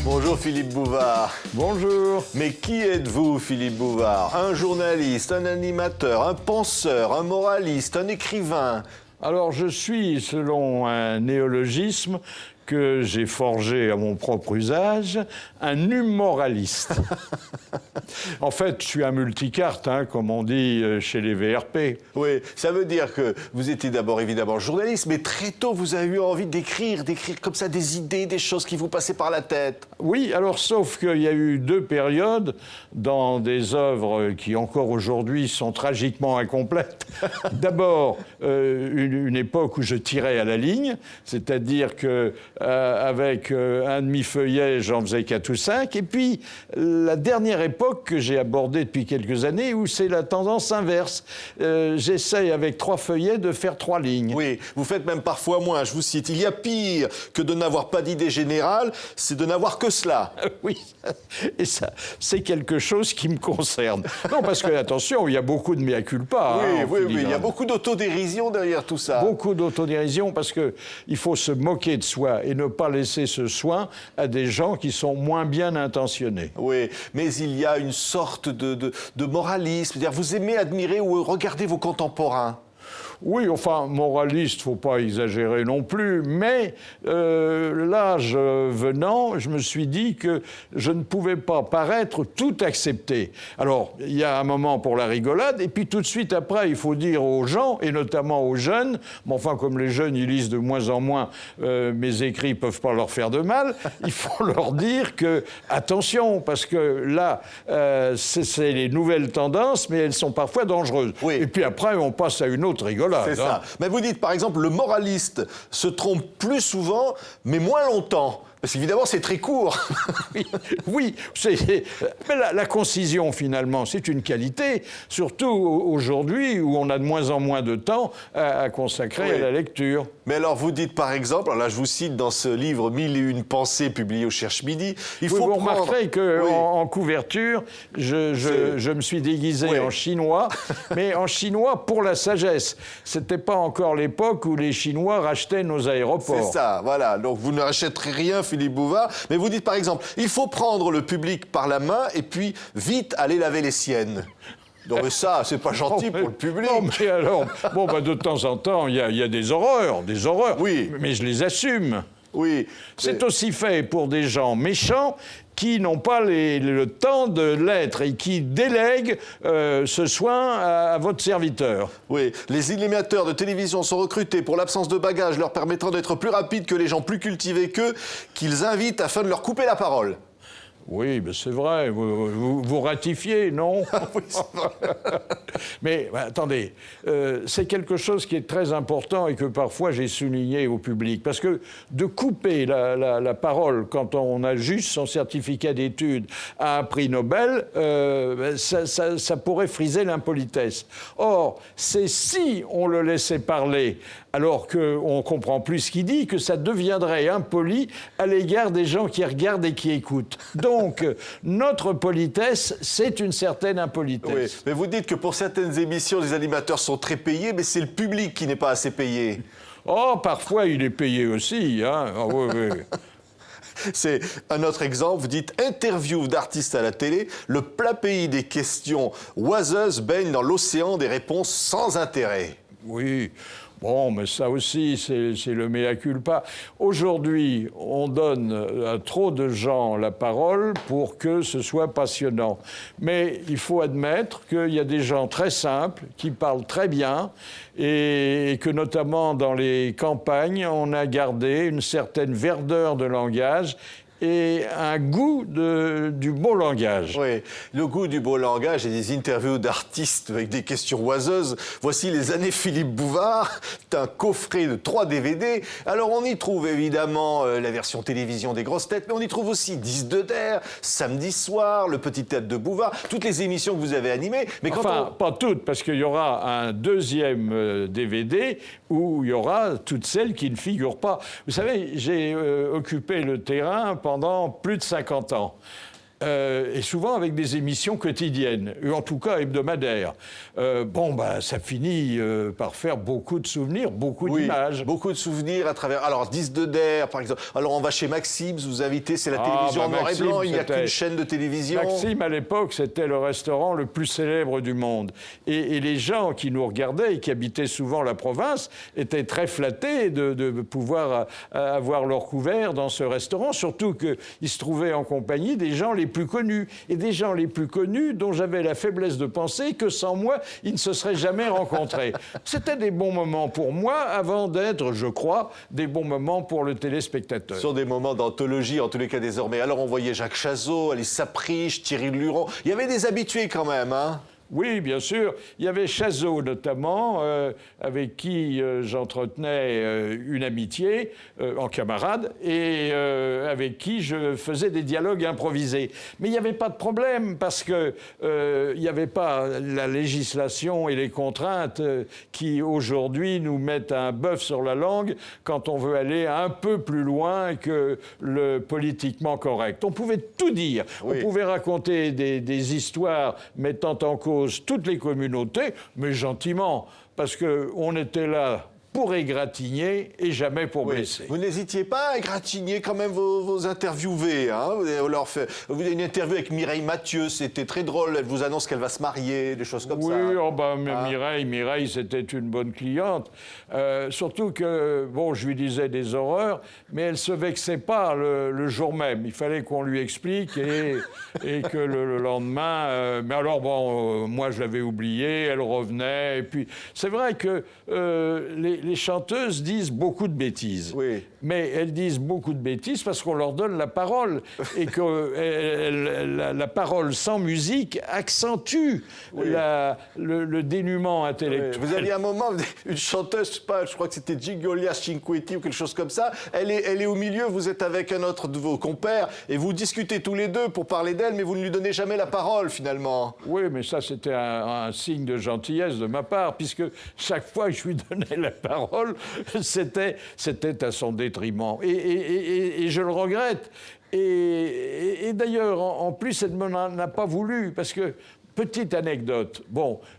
Bonjour Philippe Bouvard. Bonjour. Mais qui êtes-vous, Philippe Bouvard? Un journaliste, un animateur, un penseur, un moraliste, un écrivain? Alors je suis, selon un néologisme que j'ai forgé à mon propre usage, un humoraliste. En fait, je suis un multicarte, comme on dit chez les VRP. Oui, ça veut dire que vous étiez d'abord évidemment journaliste, mais très tôt vous avez eu envie d'écrire comme ça des idées, des choses qui vous passaient par la tête. Oui, alors sauf qu'il y a eu deux périodes dans des œuvres qui encore aujourd'hui sont tragiquement incomplètes. D'abord, une époque où je tirais à la ligne, c'est-à-dire que avec un demi-feuillet, j'en faisais 4 ou 5. Et puis, la dernière époque que j'ai abordée depuis quelques années, où c'est la tendance inverse. J'essaye, avec 3 feuillets, de faire 3 lignes. Oui, vous faites même parfois moins. Je vous cite, il y a pire que de n'avoir pas d'idée générale, c'est de n'avoir que cela. Oui, et ça, c'est quelque chose qui me concerne. Non, parce que, attention, il y a beaucoup de mea culpa. Oui, il y a beaucoup d'autodérision derrière tout ça. Beaucoup d'autodérision, parce qu'il faut se moquer de soi et ne pas laisser ce soin à des gens qui sont moins bien intentionnés. Oui, mais il y a une sorte de moralisme. C'est-à-dire, vous aimez admirer ou regarder vos contemporains. Oui, enfin, moraliste, faut pas exagérer non plus, mais l'âge venant, je me suis dit que je ne pouvais pas paraître tout accepter. Alors, il y a un moment pour la rigolade, et puis tout de suite après, il faut dire aux gens, et notamment aux jeunes, mais enfin, comme les jeunes, ils lisent de moins en moins, mes écrits peuvent pas leur faire de mal, il faut leur dire que, attention, parce que là, c'est les nouvelles tendances, mais elles sont parfois dangereuses. Oui. Et puis après, on passe à une autre rigolade. C'est ça. Mais vous dites, par exemple, le moraliste se trompe plus souvent, mais moins longtemps. Parce qu'évidemment, c'est très court. Oui, mais la concision, finalement, c'est une qualité, surtout aujourd'hui où on a de moins en moins de temps à consacrer à la lecture. Mais alors, vous dites, par exemple, alors là, je vous cite dans ce livre « 1001 pensées » publié au Cherche-Midi, vous remarquerez qu'en couverture, je me suis déguisé en chinois, mais en chinois pour la sagesse. C'était pas encore l'époque où les Chinois rachetaient nos aéroports. C'est ça, voilà. Donc, vous ne rachèterez rien, Philippe Bouvard, mais vous dites, par exemple, il faut prendre le public par la main et puis vite aller laver les siennes. Non mais ça, c'est pas gentil pour le public. Non mais alors, de temps en temps, il y a des horreurs. Oui. Mais je les assume. Oui. C'est aussi fait pour des gens méchants qui n'ont pas le temps de l'être et qui délèguent ce soin à votre serviteur. Oui, les animateurs de télévision sont recrutés pour l'absence de bagages leur permettant d'être plus rapides que les gens plus cultivés qu'eux, qu'ils invitent afin de leur couper la parole. Oui, mais c'est vrai, vous ratifiez, non? Oui, c'est vrai. Mais attendez, c'est quelque chose qui est très important et que parfois j'ai souligné au public. Parce que de couper la parole quand on a juste son certificat d'études à un prix Nobel, ça pourrait friser l'impolitesse. Or, c'est si on le laissait parler alors qu'on ne comprend plus ce qu'il dit, que ça deviendrait impoli à l'égard des gens qui regardent et qui écoutent. Donc, notre politesse, c'est une certaine impolitesse. Oui, mais vous dites que pour certaines émissions, les animateurs sont très payés, mais c'est le public qui n'est pas assez payé. Oh, parfois, il est payé aussi, Oh, oui. C'est un autre exemple, vous dites « Interview d'artistes à la télé, le plat pays des questions oiseuses baigne dans l'océan des réponses sans intérêt. » Oui. Bon, mais ça aussi, c'est le mea culpa. Aujourd'hui, on donne à trop de gens la parole pour que ce soit passionnant. Mais il faut admettre qu'il y a des gens très simples qui parlent très bien et que notamment dans les campagnes, on a gardé une certaine verdeur de langage et un goût du beau langage. Oui, le goût du beau langage et des interviews d'artistes avec des questions oiseuses. Voici les années Philippe Bouvard. C'est un coffret de 3 DVD. Alors on y trouve évidemment la version télévision des grosses têtes, mais on y trouve aussi 10 de terre, Samedi soir, Le Petit Théâtre de Bouvard, toutes les émissions que vous avez animées. Mais pas toutes, parce qu'il y aura un deuxième DVD où il y aura toutes celles qui ne figurent pas. Vous savez, j'ai occupé le terrain pendant plus de 50 ans. et souvent avec des émissions quotidiennes, ou en tout cas hebdomadaires. Ça finit par faire beaucoup de souvenirs, beaucoup d'images. Beaucoup de souvenirs à travers... Alors, 10 de Der, par exemple. Alors, on va chez Maxime, vous invitez, c'est la télévision en noir et blanc, il n'y a qu'une chaîne de télévision. Maxime, à l'époque, c'était le restaurant le plus célèbre du monde. Et les gens qui nous regardaient et qui habitaient souvent la province étaient très flattés de pouvoir avoir leur couvert dans ce restaurant, surtout qu'ils se trouvaient en compagnie des gens les plus connus. Et des gens les plus connus dont j'avais la faiblesse de penser que sans moi, ils ne se seraient jamais rencontrés. C'était des bons moments pour moi avant d'être, je crois, des bons moments pour le téléspectateur. Ce sont des moments d'anthologie, en tous les cas désormais. Alors on voyait Jacques Chazot, Alice Sapritch, Thierry Luron. Il y avait des habitués quand même, hein? Oui, bien sûr. Il y avait Chazot, notamment, avec qui j'entretenais une amitié en camarade et avec qui je faisais des dialogues improvisés. Mais il n'y avait pas de problème parce que il n'y avait pas la législation et les contraintes qui, aujourd'hui, nous mettent un bœuf sur la langue quand on veut aller un peu plus loin que le politiquement correct. On pouvait tout dire. Oui. On pouvait raconter des histoires mettant en cause toutes les communautés, mais gentiment, parce qu'on était là pour égratigner et jamais pour blesser. Vous n'hésitiez pas à égratigner quand même vos interviewés. Hein, vous avez une interview avec Mireille Mathieu, c'était très drôle. Elle vous annonce qu'elle va se marier, des choses comme ça. Oui, Mireille, c'était une bonne cliente. Surtout que, je lui disais des horreurs, mais elle se vexait pas le jour même. Il fallait qu'on lui explique et que le lendemain... mais alors, moi, je l'avais oublié, elle revenait. Et puis, c'est vrai que les chanteuses disent beaucoup de bêtises. Oui. Mais elles disent beaucoup de bêtises parce qu'on leur donne la parole. Et que la parole sans musique accentue le dénuement intellectuel. Oui. Vous aviez un moment, une chanteuse, je crois que c'était Gigolia Cinquetti ou quelque chose comme ça. Elle est au milieu, vous êtes avec un autre de vos compères et vous discutez tous les deux pour parler d'elle, mais vous ne lui donnez jamais la parole, finalement. Oui, mais ça, c'était un signe de gentillesse de ma part, puisque chaque fois que je lui donnais la parole, c'était à son détriment. Et je le regrette. Et d'ailleurs, en plus, elle ne m'en a pas voulu, parce que, petite anecdote,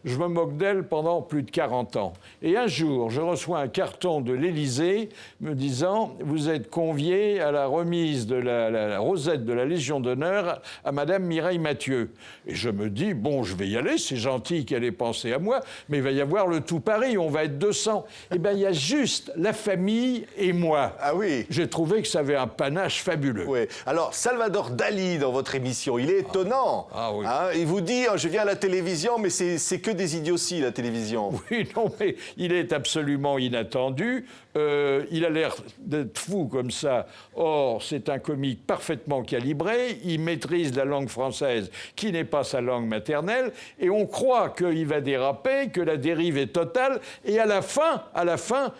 je me moque d'elle pendant plus de 40 ans. Et un jour, je reçois un carton de l'Élysée me disant « Vous êtes convié à la remise de la rosette de la Légion d'honneur à Madame Mireille Mathieu. » Et je me dis « je vais y aller, c'est gentil qu'elle ait pensé à moi, mais il va y avoir le tout Paris, on va être 200. » Eh bien, il y a juste la famille et moi. Ah oui. J'ai trouvé que ça avait un panache fabuleux. Oui. Alors, Salvador Dali, dans votre émission, il est étonnant. Ah oui. Hein, il vous dit... Je viens à la télévision, mais c'est que des idioties, la télévision. Oui, non, mais il est absolument inattendu. Il a l'air d'être fou comme ça. Or, c'est un comique parfaitement calibré. Il maîtrise la langue française, qui n'est pas sa langue maternelle. Et on croit qu'il va déraper, que la dérive est totale. Et à la fin,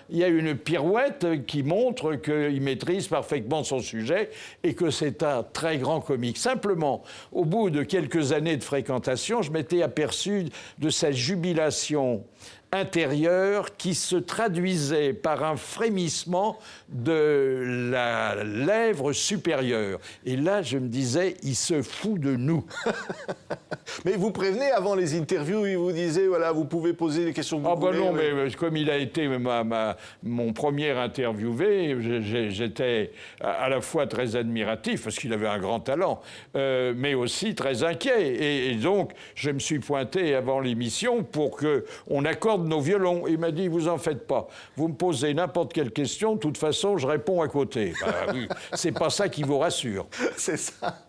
il y a une pirouette qui montre qu'il maîtrise parfaitement son sujet et que c'est un très grand comique. Simplement, au bout de quelques années de fréquentation, je m'étais aperçu de sa jubilation intérieure qui se traduisait par un frémissement de la lèvre supérieure. Et là, je me disais, il se fout de nous. Mais vous prévenez avant les interviews, il vous disait, voilà, vous pouvez poser les questions que vous voulez. Non, mais comme il a été mon premier interviewé, j'étais à la fois très admiratif, parce qu'il avait un grand talent, mais aussi très inquiet. Et donc, je me suis pointé avant l'émission pour qu'on accorde nos violons. Il m'a dit, vous en faites pas. Vous me posez n'importe quelle question, de toute façon, je réponds à côté. Oui, c'est pas ça qui vous rassure. C'est ça.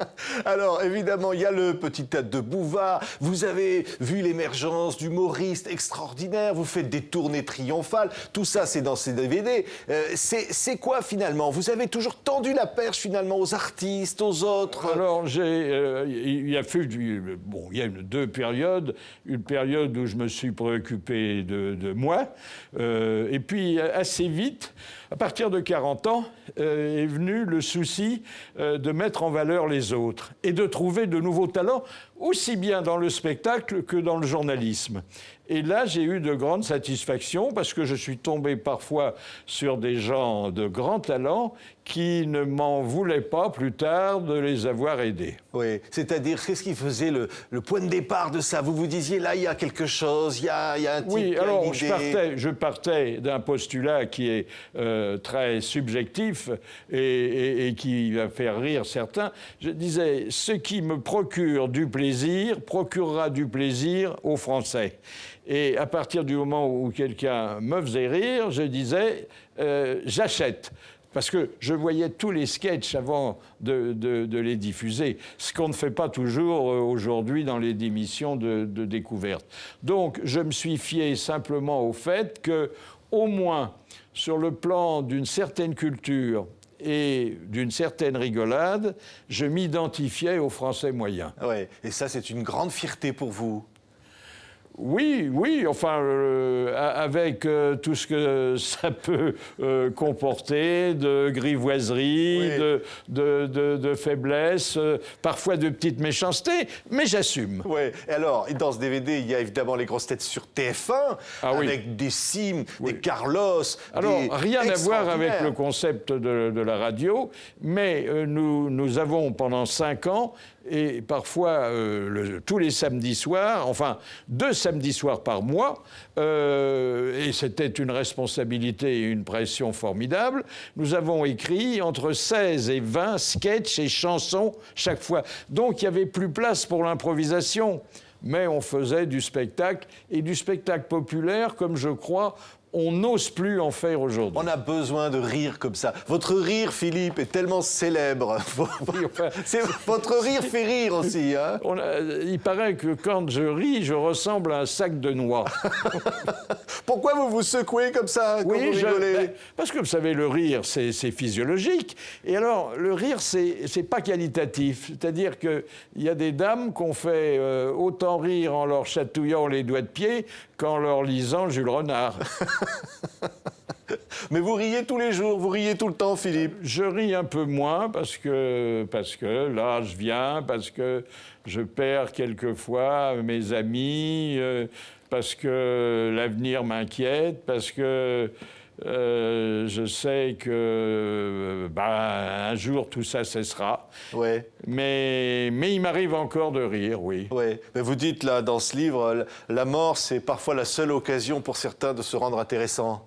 Alors, évidemment, il y a le petit théâtre de Bouvard. Vous avez vu l'émergence d'humoristes extraordinaires. Vous faites des tournées triomphales. Tout ça, c'est dans ces DVD. C'est quoi, finalement? Vous avez toujours tendu la perche, finalement, aux artistes, aux autres? Alors, il y a deux périodes. Une période où je me suis préoccupé de moi. Et puis, assez vite, à partir de 40 ans, est venu le souci de mettre en valeur les autres et de trouver de nouveaux talents aussi bien dans le spectacle que dans le journalisme. Et là, j'ai eu de grandes satisfactions parce que je suis tombé parfois sur des gens de grand talent qui ne m'en voulaient pas plus tard de les avoir aidés. Oui, c'est-à-dire, qu'est-ce qui faisait le point de départ de ça? Vous vous disiez, là, il y a quelque chose, il y a un type Oui, qui a alors une idée. je partais d'un postulat qui est très subjectif et qui va faire rire certains. Je disais, ce qui me procure du plaisir procurera du plaisir aux Français. Et à partir du moment où quelqu'un me faisait rire, je disais, j'achète. Parce que je voyais tous les sketchs avant de les diffuser, ce qu'on ne fait pas toujours aujourd'hui dans les émissions de découverte. Donc, je me suis fié simplement au fait que, au moins, sur le plan d'une certaine culture et d'une certaine rigolade, je m'identifiais aux Français moyens. Ouais. Et ça, c'est une grande fierté pour vous. Oui, enfin, avec tout ce que ça peut comporter de grivoiserie, Oui. de faiblesse, parfois de petites méchancetés, mais j'assume. Oui. Et alors, dans ce DVD, il y a évidemment les grosses têtes sur TF1, avec des Sim, des Carlos. Alors, des rien à voir avec extraordinaires. le concept de la radio, mais nous avons pendant 5 ans, et parfois tous les samedis soirs, enfin 2 samedis soirs par mois, et c'était une responsabilité et une pression formidable, nous avons écrit entre 16 et 20 sketchs et chansons chaque fois. Donc il n'y avait plus place pour l'improvisation, mais on faisait du spectacle, et du spectacle populaire, comme je crois, on n'ose plus en faire aujourd'hui. On a besoin de rire comme ça. Votre rire, Philippe, est tellement célèbre. Votre rire fait rire aussi. Hein? Il paraît que quand je ris, je ressemble à un sac de noix. Pourquoi vous vous secouez comme ça quand vous rigolez? Parce que vous savez, le rire, c'est physiologique. Et alors, le rire, c'est pas qualitatif. C'est-à-dire qu'il y a des dames qu'on fait autant rire en leur chatouillant les doigts de pied qu'en leur lisant Jules Renard. Mais vous riez tous les jours, vous riez tout le temps, Philippe. Je ris un peu moins parce que l'âge vient, parce que je perds quelquefois mes amis, parce que l'avenir m'inquiète, parce que je sais que un jour tout ça cessera. Ouais. Mais il m'arrive encore de rire, oui. Ouais. Mais vous dites là dans ce livre, la mort, c'est parfois la seule occasion pour certains de se rendre intéressant.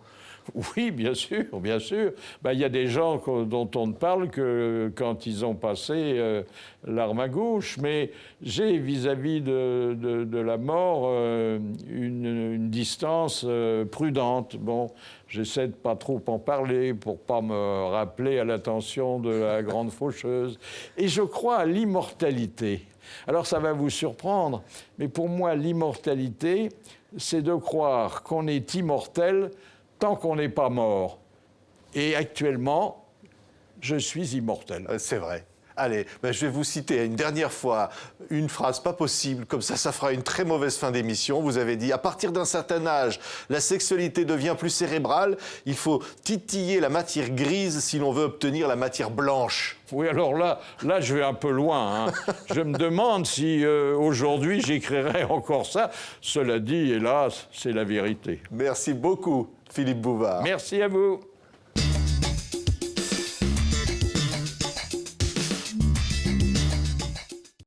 Oui, bien sûr, bien sûr. Il y a des gens dont on ne parle que quand ils ont passé l'arme à gauche, mais j'ai vis-à-vis de la mort une distance prudente. Bon, j'essaie de pas trop en parler pour pas me rappeler à l'attention de la grande faucheuse. Et je crois à l'immortalité. Alors ça va vous surprendre, mais pour moi, l'immortalité, c'est de croire qu'on est immortel tant qu'on n'est pas mort. Et actuellement, je suis immortel. C'est vrai. Allez, je vais vous citer une dernière fois une phrase pas possible, comme ça fera une très mauvaise fin d'émission. Vous avez dit, à partir d'un certain âge, la sexualité devient plus cérébrale, il faut titiller la matière grise si l'on veut obtenir la matière blanche. Oui, alors là, je vais un peu loin. Hein. Je me demande si aujourd'hui j'écrirais encore ça. Cela dit, hélas, c'est la vérité. Merci beaucoup, Philippe Bouvard. Merci à vous.